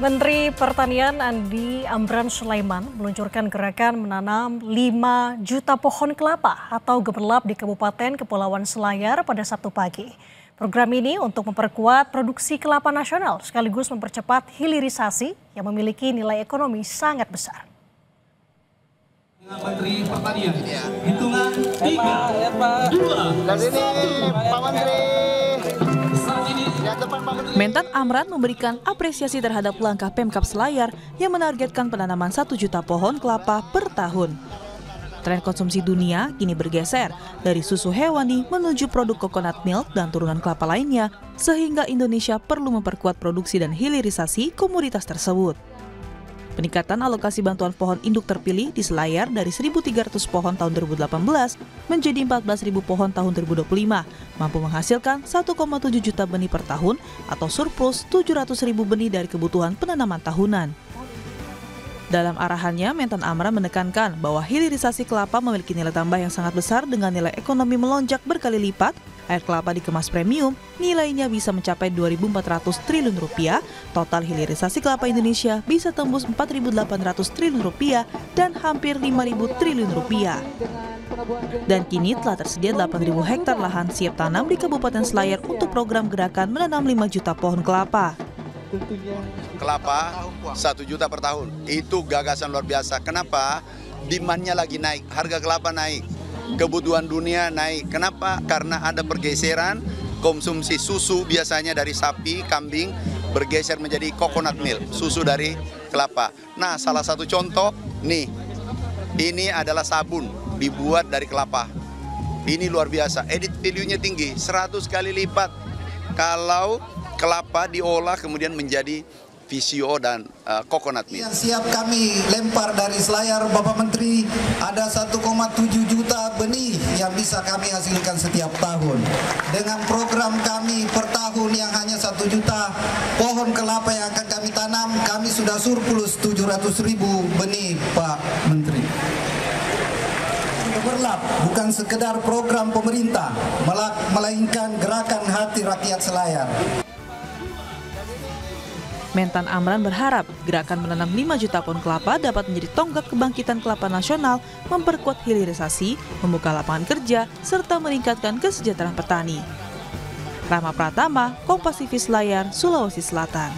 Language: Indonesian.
Menteri Pertanian Andi Amran Sulaiman meluncurkan gerakan menanam 5 juta pohon kelapa atau gemerlap di Kabupaten Kepulauan Selayar pada Sabtu pagi. Program ini untuk memperkuat produksi kelapa nasional sekaligus mempercepat hilirisasi yang memiliki nilai ekonomi sangat besar. Menteri Pertanian, hitungan 3, 2, dari sini Pak Menteri. Mentan Amran memberikan apresiasi terhadap langkah Pemkab Selayar yang menargetkan penanaman 1 juta pohon kelapa per tahun. Tren konsumsi dunia kini bergeser dari susu hewani menuju produk coconut milk dan turunan kelapa lainnya, sehingga Indonesia perlu memperkuat produksi dan hilirisasi komoditas tersebut. Peningkatan alokasi bantuan pohon induk terpilih di Selayar dari 1.300 pohon tahun 2018 menjadi 14.000 pohon tahun 2025, mampu menghasilkan 1,7 juta benih per tahun atau surplus 700.000 benih dari kebutuhan penanaman tahunan. Dalam arahannya, Mentan Amran menekankan bahwa hilirisasi kelapa memiliki nilai tambah yang sangat besar dengan nilai ekonomi melonjak berkali lipat. Air kelapa dikemas premium, nilainya bisa mencapai 2.400 triliun rupiah, total hilirisasi kelapa Indonesia bisa tembus 4.800 triliun rupiah dan hampir 5.000 triliun rupiah. Dan kini telah tersedia 8.000 hektar lahan siap tanam di Kabupaten Selayar untuk program gerakan menanam 5 juta pohon kelapa. Kelapa 1 juta per tahun, itu gagasan luar biasa. Kenapa? Demand-nya lagi naik, harga kelapa naik. Kebutuhan dunia naik. Kenapa? Karena ada pergeseran konsumsi susu biasanya dari sapi, kambing, bergeser menjadi coconut milk, susu dari kelapa. Nah, salah satu contoh, nih, ini adalah sabun dibuat dari kelapa. Ini luar biasa, edit value-nya tinggi, 100 kali lipat kalau kelapa diolah kemudian menjadi VCO dan coconut milk. Yang siap kami lempar dari Selayar, Bapak Menteri, ada 1,7 juta benih yang bisa kami hasilkan setiap tahun. Dengan program kami per tahun yang hanya 1 juta pohon kelapa yang akan kami tanam, kami sudah surplus 700.000 benih, Pak Menteri. Gemerlap bukan sekedar program pemerintah, melainkan gerakan hati rakyat Selayar. Mentan Amran berharap gerakan menanam 5 juta pohon kelapa dapat menjadi tonggak kebangkitan kelapa nasional, memperkuat hilirisasi, membuka lapangan kerja, serta meningkatkan kesejahteraan petani. Rama Pratama, Kompas TV Selayar, Sulawesi Selatan.